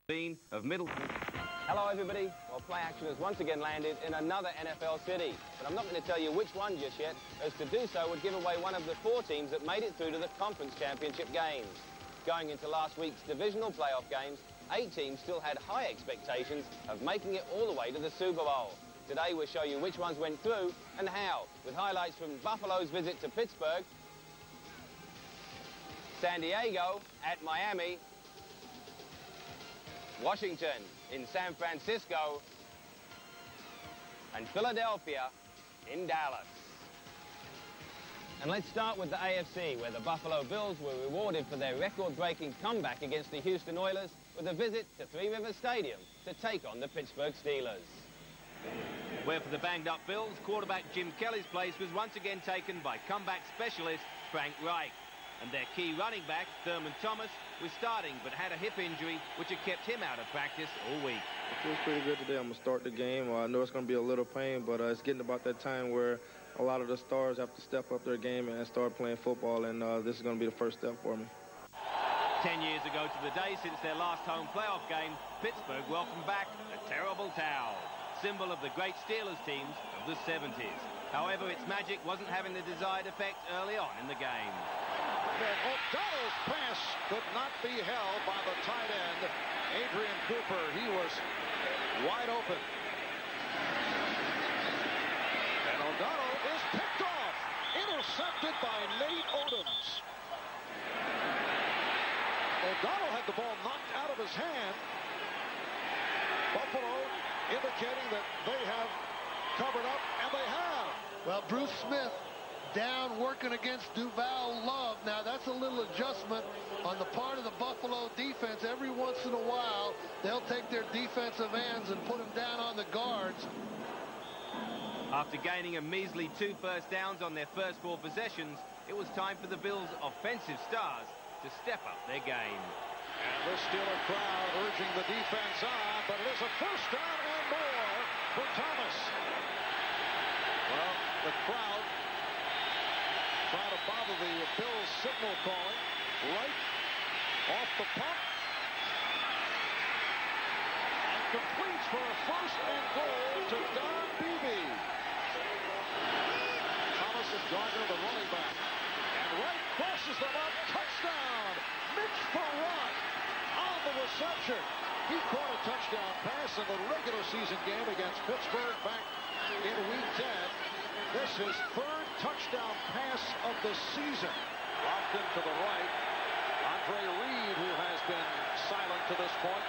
of Middleton. Hello everybody. Well, play action has once again landed in another NFL city. But I'm not going to tell you which one just yet, as to do so would give away one of the 4 teams that made it through to the conference championship games. Going into last week's divisional playoff games, 8 teams still had high expectations of making it all the way to the Super Bowl. Today we'll show you which ones went through and how, with highlights from Buffalo's visit to Pittsburgh, San Diego at Miami, Washington in San Francisco, and Philadelphia in Dallas. And let's start with the AFC, where the Buffalo Bills were rewarded for their record-breaking comeback against the Houston Oilers with a visit to Three Rivers Stadium to take on the Pittsburgh Steelers. Where for the banged-up Bills, quarterback Jim Kelly's place was once again taken by comeback specialist Frank Reich. And their key running back, Thurman Thomas, was starting but had a hip injury which had kept him out of practice all week. It feels pretty good today. I'm going to start the game. I know it's going to be a little pain, but it's getting about that time where a lot of the stars have to step up their game and start playing football, and this is going to be the first step for me. 10 years ago to the day since their last home playoff game, Pittsburgh welcomed back a terrible towel, symbol of the great Steelers teams of the 70s. However, its magic wasn't having the desired effect early on in the game. O'Donnell's pass could not be held by the tight end, Adrian Cooper. He was wide open. And O'Donnell is picked off, intercepted by Nate Odoms. O'Donnell had the ball knocked out of his hand. Buffalo indicating that they have covered up, and they have. Well, Bruce Smith down working against Duval Love. Now, that's a little adjustment on the part of the Buffalo defense. Every once in a while, they'll take their defensive ends and put them down on the guards. After gaining a measly 2 first downs on their first 4 possessions, it was time for the Bills' offensive stars to step up their game. And the Steeler crowd urging the defense on, but it is a first down and more for Thomas. Well, the crowd trying to bother the Bills signal calling. Right off the pump. And completes for a first and goal to Don Beebe. Thomas is Gardner, the running back. And Wright crosses them up. Touchdown! Mitch Farrat on the reception. He caught a touchdown pass in the regular season game against Pittsburgh back in Week 10. This is 3rd touchdown pass of the season. Locked into the right. Andre Reed, who has been silent to this point,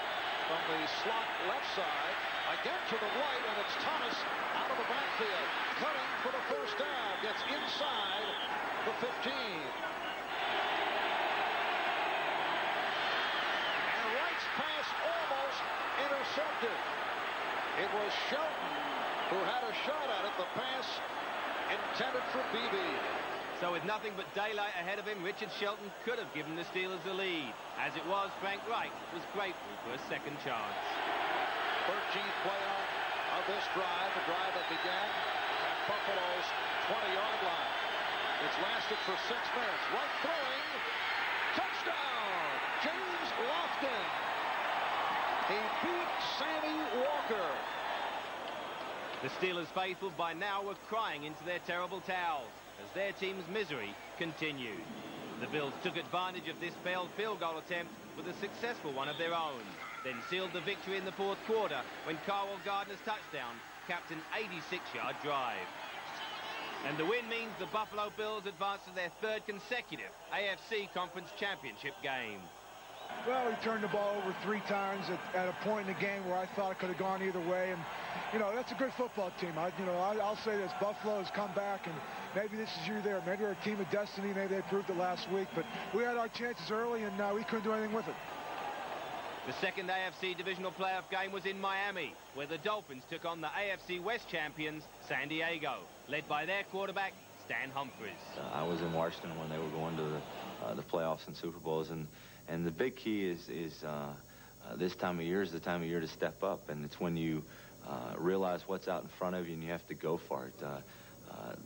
from the slot left side. Again to the right, and it's Thomas out of the backfield. Cutting for the first down. Gets inside the 15. And Wright's pass almost intercepted. It was Shelton who had a shot at it. The pass intended for Beebe. So with nothing but daylight ahead of him, Richard Shelton could have given the Steelers the lead. As it was, Frank Reich was grateful for a second chance. 13th play of this drive, the drive that began at Buffalo's 20-yard line. It's lasted for 6 minutes. Right throwing. Touchdown! James Lofton. He beat Sammy Walker. The Steelers faithful by now were crying into their terrible towels as their team's misery continued. The Bills took advantage of this failed field goal attempt with a successful one of their own, then sealed the victory in the 4th quarter when Carwell Gardner's touchdown capped an 86-yard drive. And the win means the Buffalo Bills advance to their 3rd consecutive AFC Conference Championship game. Well, he turned the ball over 3 times at a point in the game where I thought it could have gone either way. And, you know, that's a good football team. I'll say this. Buffalo has come back, and maybe this is year there. Maybe they're a team of destiny. Maybe they proved it last week. But we had our chances early, and we couldn't do anything with it. The 2nd AFC Divisional playoff game was in Miami, where the Dolphins took on the AFC West champions, San Diego, led by their quarterback, Stan Humphries. I was in Washington when they were going to the playoffs and Super Bowls, and the big key is this time of year is the time of year to step up, and it's when you realize what's out in front of you and you have to go for it.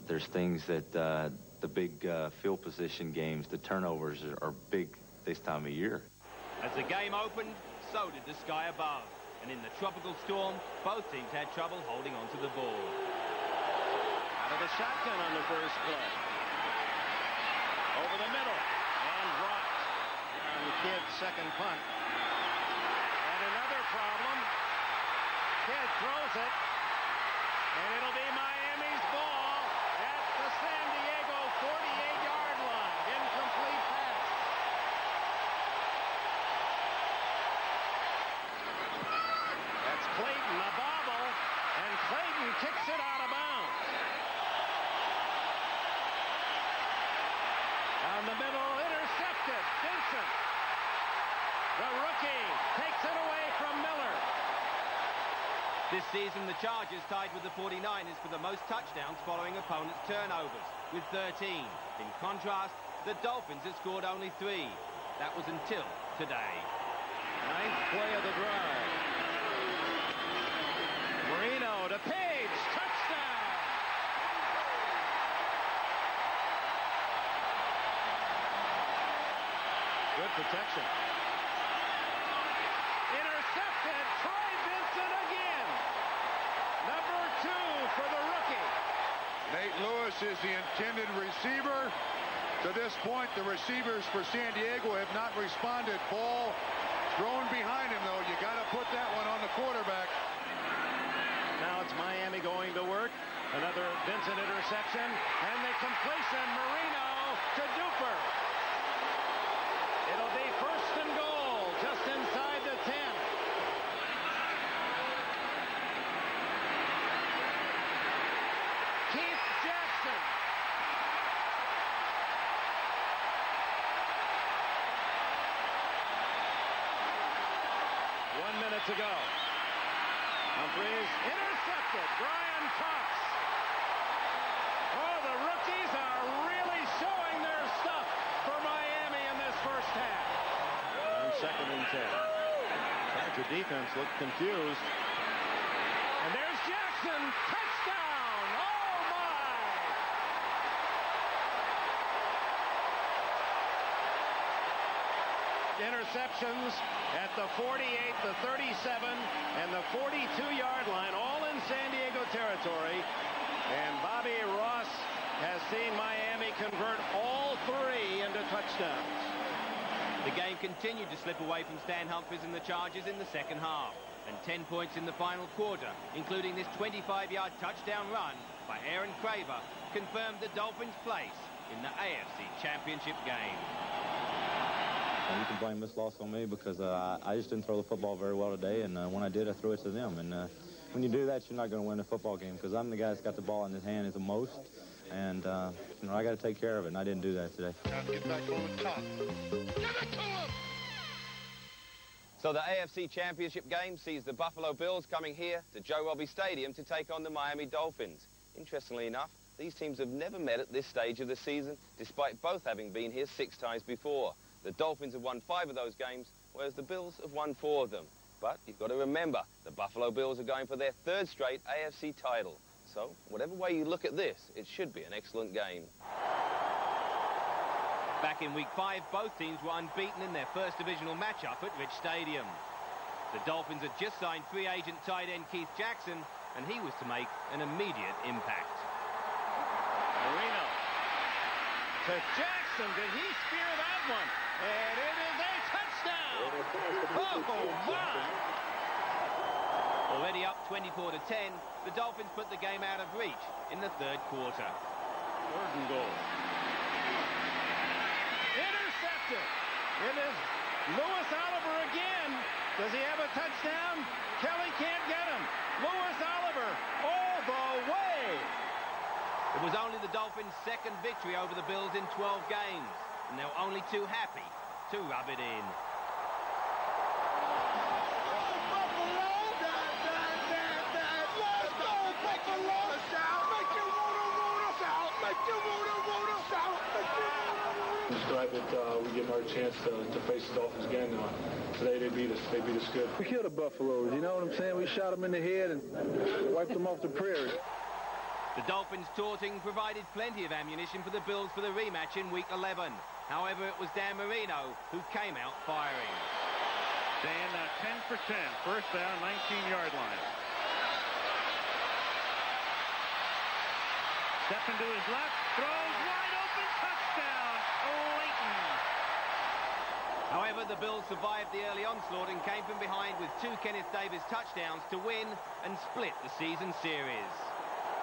There's things that the big field position games, the turnovers are big this time of year. As the game opened, so did the sky above. And in the tropical storm, both teams had trouble holding on to the ball. Out of the shotgun on the first play. Over the middle. And dropped on the Kidd's second punt. And another problem. Kidd throws it. And it'll be Miami's ball at the San Diego 48-yard line. Incomplete pass. That's Clayton, a bobble. And Clayton kicks it out of bounds. Down the middle, intercepted. Vincent, the rookie, takes it away from Miller. This season, the Chargers tied with the 49ers for the most touchdowns following opponents' turnovers, with 13. In contrast, the Dolphins had scored only 3. That was until today. Ninth play of the drive. Marino to Page, touchdown! Good protection. Intercepted, Troy Vincent again. Number 2 for the rookie. Nate Lewis is the intended receiver. To this point, the receivers for San Diego have not responded. Ball thrown behind him, though. You got to put that one on the quarterback. Now it's Miami going to work. Another Vincent interception. And the completion, Marino to Duper. It'll be first and goal, just inside the 10. Keith Jackson. One minute to go. Humphreys intercepted. Brian Cox. Oh, the rookies are really showing their stuff for Miami in this first half. On second and 10. Charger defense looked confused. And there's Jackson. Touchdown. Oh, my. Interceptions at the 48, the 37, and the 42-yard line, all in San Diego territory. And Bobby Ross has seen Miami convert all 3 into touchdowns. The game continued to slip away from Stan Humphries and the Chargers in the second half. And 10 points in the final quarter, including this 25-yard touchdown run by Aaron Craver, confirmed the Dolphins' place in the AFC Championship game. And you can blame this loss on me because I just didn't throw the football very well today, and when I did, I threw it to them. And when you do that, you're not going to win a football game because I'm the guy that's got the ball in his hand the most, and you know, I got to take care of it, and I didn't do that today. Get back over top. Give it to him! So the AFC Championship game sees the Buffalo Bills coming here to Joe Robbie Stadium to take on the Miami Dolphins. Interestingly enough, these teams have never met at this stage of the season, despite both having been here 6 times before. The Dolphins have won 5 of those games, whereas the Bills have won 4 of them. But you've got to remember, the Buffalo Bills are going for their 3rd straight AFC title. So, whatever way you look at this, it should be an excellent game. Back in Week 5, both teams were unbeaten in their first divisional matchup at Rich Stadium. The Dolphins had just signed free agent tight end Keith Jackson, and he was to make an immediate impact. Marino to Jackson. Did he spear that one? And it is a touchdown. Oh, my. Already up 24-10, the Dolphins put the game out of reach in the 3rd quarter. 3rd and goal. Intercepted. It is Lewis Oliver again. Does he have a touchdown? Kelly can't get him. Lewis Oliver all the way. It was only the Dolphins' 2nd victory over the Bills in 12 games, and they were only too happy to rub it in. I'm just glad that we get another chance to face the Dolphins again. Today they beat us. They beat us good. We killed the Buffaloes. You know what I'm saying? We shot them in the head and wiped them off the prairie. The Dolphins' taunting provided plenty of ammunition for the Bills for the rematch in Week 11. However, it was Dan Marino who came out firing. Staying 10 for 10. First down, 19-yard line. Step into his left. Throws wide open. Touchdown. Leighton. However, the Bills survived the early onslaught and came from behind with 2 Kenneth Davis touchdowns to win and split the season series.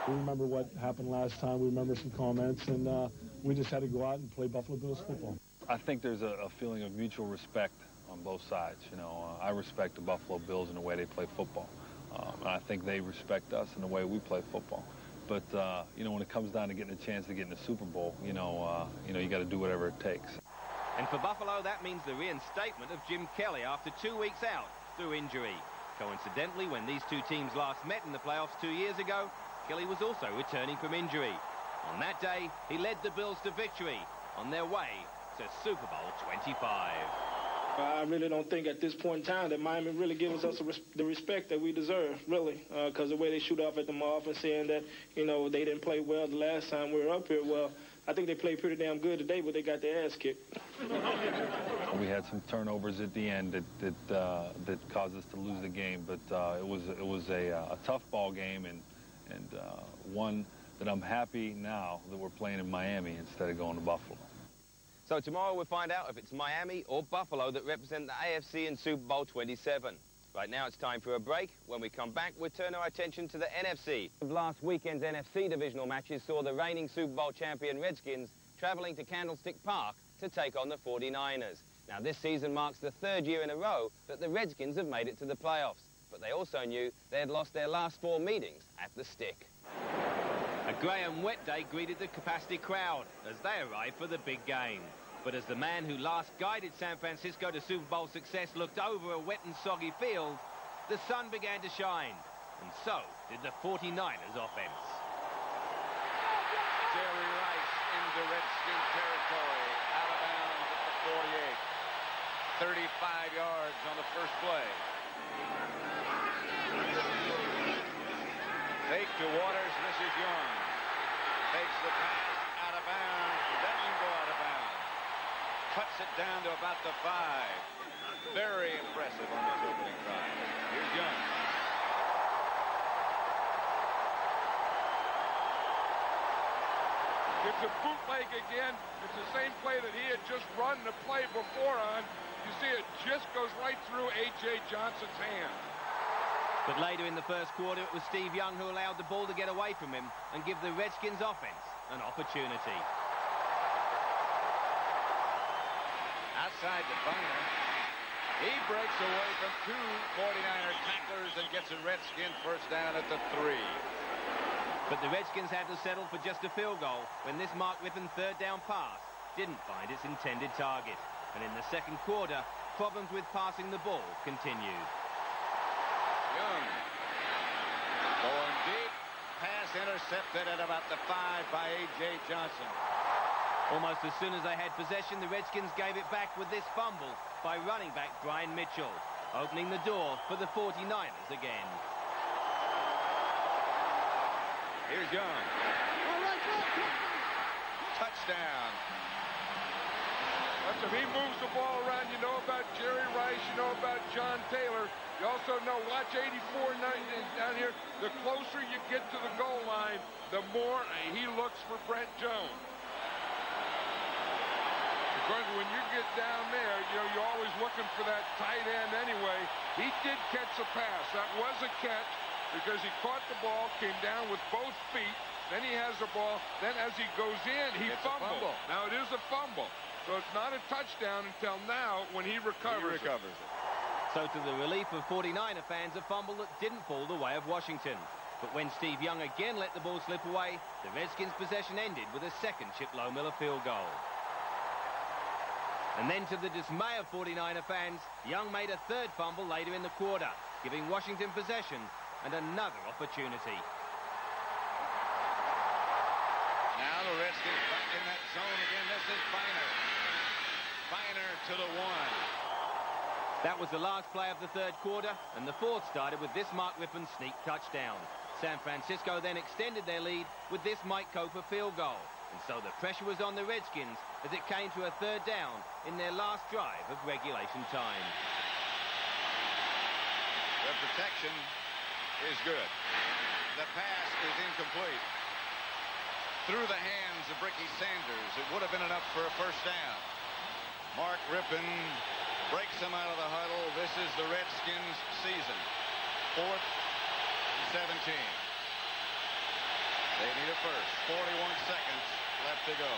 We remember what happened last time. We remember some comments, and we just had to go out and play Buffalo Bills football. I think there's a feeling of mutual respect on both sides. You know, I respect the Buffalo Bills in the way they play football. And I think they respect us in the way we play football. But, you know, when it comes down to getting a chance to get in the Super Bowl, you got to do whatever it takes. And for Buffalo, that means the reinstatement of Jim Kelly after 2 weeks out through injury. Coincidentally, when these two teams last met in the playoffs 2 years ago, Kelly was also returning from injury. On that day, he led the Bills to victory on their way to Super Bowl 25. I really don't think at this point in time that Miami really gives us the respect that we deserve, really, because the way they shoot off at them off and saying that, you know, they didn't play well the last time we were up here. Well, I think they played pretty damn good today, but they got their ass kicked. We had some turnovers at the end that caused us to lose the game, but it was a tough ball game and one that I'm happy now that we're playing in Miami instead of going to Buffalo. So tomorrow we'll find out if it's Miami or Buffalo that represent the AFC in Super Bowl 27. Right now it's time for a break. When we come back, we'll turn our attention to the NFC. Last weekend's NFC divisional matches saw the reigning Super Bowl champion Redskins travelling to Candlestick Park to take on the 49ers. Now this season marks the 3rd year in a row that the Redskins have made it to the playoffs. But they also knew they had lost their last 4 meetings at the Stick. A grey and wet day greeted the capacity crowd as they arrived for the big game. But as the man who last guided San Francisco to Super Bowl success looked over a wet and soggy field, the sun began to shine. And so did the 49ers offense. Jerry Rice into Redskin territory, out of bounds at the 48. 35 yards on the first play. Fake to Waters, misses Young. Takes the pass, out of bounds, doesn't go out of bounds. Cuts it down to about the 5. Very impressive on this opening drive. Here's Young. It's a bootleg again. It's the same play that he had just run the play before on. You see it just goes right through A.J. Johnson's hand. But later in the first quarter, it was Steve Young who allowed the ball to get away from him and give the Redskins offense an opportunity. Outside to Biner. He breaks away from 2 49er tacklers and gets a Redskin first down at the 3. But the Redskins had to settle for just a field goal when this Mark Rippon 3rd down pass didn't find its intended target. And in the second quarter, problems with passing the ball continued. Young going deep. Pass intercepted at about the 5 by A.J. Johnson. Almost as soon as they had possession, the Redskins gave it back with this fumble by running back Brian Mitchell, opening the door for the 49ers again. Here's Young. Touchdown. If he moves the ball around, you know about Jerry Rice, you know about John Taylor. You also know, watch 84 down here. The closer you get to the goal line, the more he looks for Brent Jones. Because when you get down there, you know, you're always looking for that tight end anyway. He did catch a pass. That was a catch because he caught the ball, came down with both feet. Then he has the ball. Then as he goes in, he fumbled. Now it is a fumble. So it's not a touchdown until now when he recovers it. So to the relief of 49er fans, a fumble that didn't fall the way of Washington. But when Steve Young again let the ball slip away, the Redskins' possession ended with a second Chip Lohmiller field goal. And then to the dismay of 49er fans, Young made a 3rd fumble later in the quarter, giving Washington possession and another opportunity. Now the Redskins back in that zone again. This is Biner. Biner to the 1. That was the last play of the 3rd quarter, and the 4th started with this Mark Rippon sneak touchdown. San Francisco then extended their lead with this Mike Coper field goal. And so the pressure was on the Redskins as it came to a 3rd down in their last drive of regulation time. protection is good. The pass is incomplete. Through the hands of Ricky Sanders. It would have been enough for a first down. Mark Rippon breaks him out of the huddle. This is the Redskins' season. 4th and 17. They need a first. 41 seconds left to go.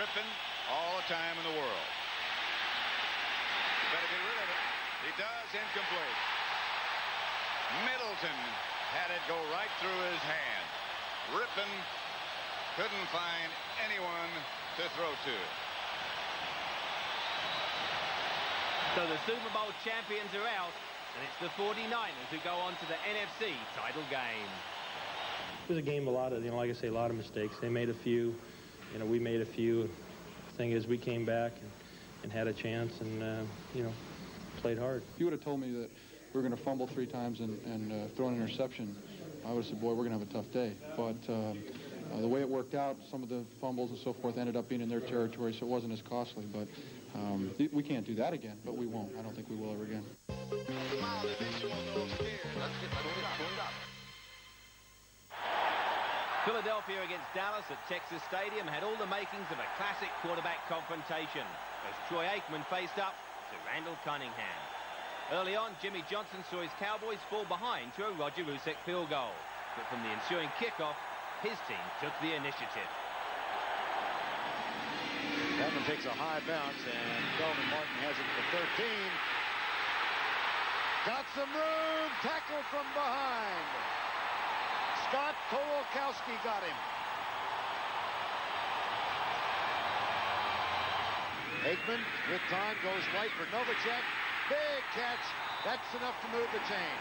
Rippon, all the time in the world. Better get rid of it. He does. Incomplete. Middleton had it go right through his hand. Rippon couldn't find anyone to throw to. So the Super Bowl champions are out, and it's the 49ers who go on to the NFC title game. It was a game, like I say, a lot of mistakes. They made a few, we made a few. The thing is, we came back and had a chance and, played hard. If you would have told me that we were going to fumble 3 times and throw an interception, I would have said, boy, we're going to have a tough day. But the way it worked out, some of the fumbles and so forth ended up being in their territory, so it wasn't as costly. But we can't do that again, but we won't. I don't think we will ever again. Philadelphia against Dallas at Texas Stadium had all the makings of a classic quarterback confrontation as Troy Aikman faced up to Randall Cunningham. Early on, Jimmy Johnson saw his Cowboys fall behind to a Roger Rusek field goal. But from the ensuing kickoff, his team took the initiative. That one takes a high bounce, and Delvin Martin has it for 13. Got some room. Tackle from behind. Scott Kowalkowski got him. Aikman, with time, goes right for Novacek. Big catch. That's enough to move the chain.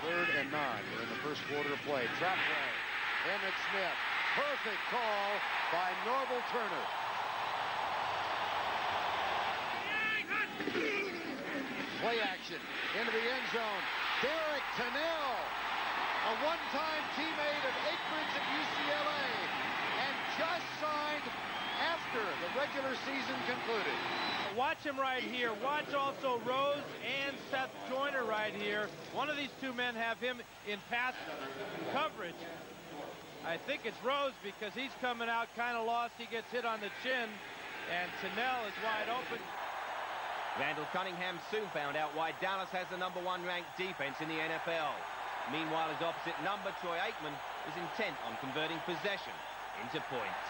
3rd and 9. We're in the first quarter of play. Trap play. Emmitt Smith. Perfect call by Norval Turner. Play action into the end zone. Derek Tennell, a one-time teammate of Aikman's at UCLA, and just signed after the regular season concluded. Watch him right here. Watch also Rose and Seth Joyner right here. One of these 2 men have him in pass coverage. I think it's Rose because he's coming out kind of lost. He gets hit on the chin, and Tennell is wide open. Randall Cunningham soon found out why Dallas has the #1 ranked defense in the NFL. Meanwhile, his opposite number, Troy Aikman, is intent on converting possession into points.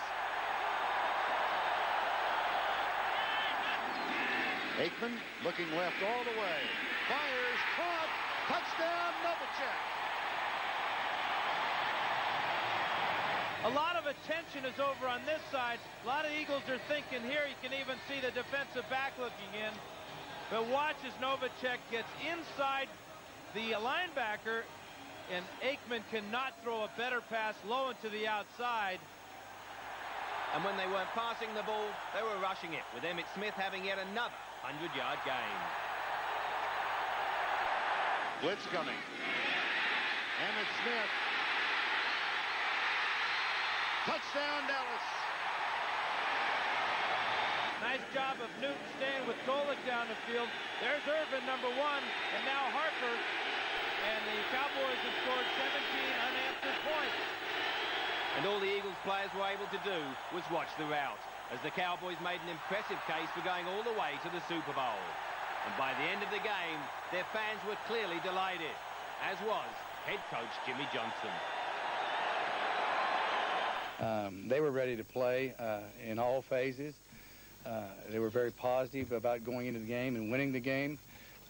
Aikman looking left all the way. Fires, caught, touchdown, Novacek. A lot of attention is over on this side. A lot of Eagles are thinking here. You can even see the defensive back looking in. But watch as Novacek gets inside the linebacker, and Aikman cannot throw a better pass low into the outside. And when they weren't passing the ball, they were rushing it, with Emmitt Smith having yet another 100-yard game. Blitz coming. Emmitt Smith. Touchdown, Dallas. Nice job of Newton staying with Golick down the field. There's Irvin, #1, and now Harper. And the Cowboys have scored 17 unanswered points. And all the Eagles players were able to do was watch the rout, as the Cowboys made an impressive case for going all the way to the Super Bowl. And by the end of the game, their fans were clearly delighted, as was head coach Jimmy Johnson. They were ready to play in all phases. They were very positive about going into the game and winning the game.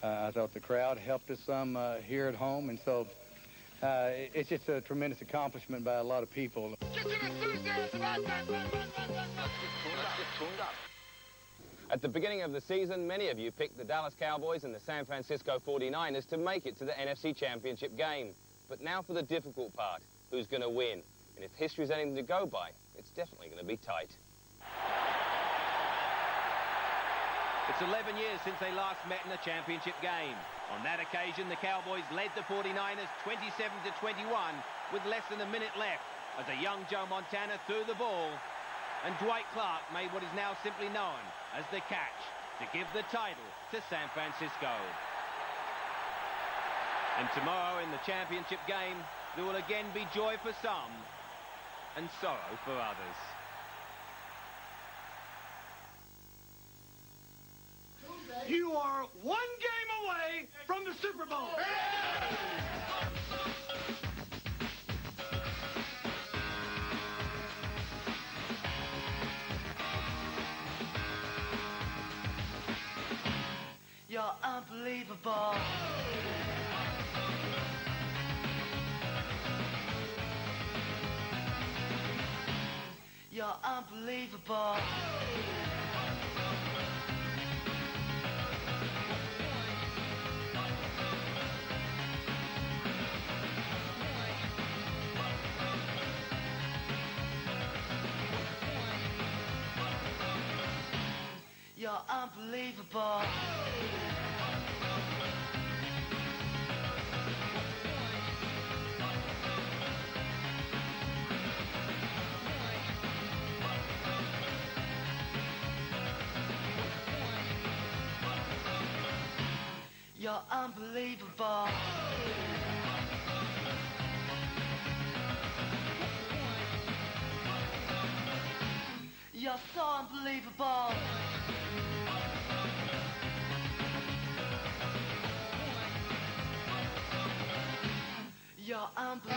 I thought the crowd helped us some here at home, and so it's just a tremendous accomplishment by a lot of people. At the beginning of the season, many of you picked the Dallas Cowboys and the San Francisco 49ers to make it to the NFC Championship game. But now for the difficult part, who's going to win? And if history's anything to go by, it's definitely going to be tight. It's 11 years since they last met in a championship game. On that occasion, the Cowboys led the 49ers 27-21 with less than a minute left as a young Joe Montana threw the ball, and Dwight Clark made what is now simply known as the catch to give the title to San Francisco. And tomorrow in the championship game, there will again be joy for some and sorrow for others. You are one game away from the Super Bowl. You're unbelievable. You're unbelievable. You're unbelievable. You're unbelievable. You're so unbelievable. You're unbelievable.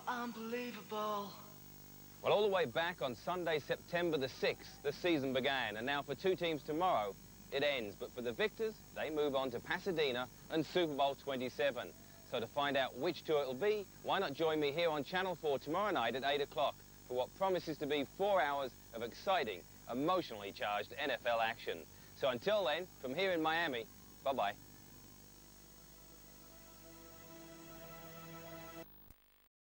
Unbelievable. Well, all the way back on Sunday, September the 6th, the season began. And now for two teams tomorrow, it ends. But for the victors, they move on to Pasadena and Super Bowl 27. So to find out which two it'll be, why not join me here on Channel 4 tomorrow night at 8 o'clock for what promises to be 4 hours of exciting, emotionally charged NFL action. So until then, from here in Miami, bye-bye.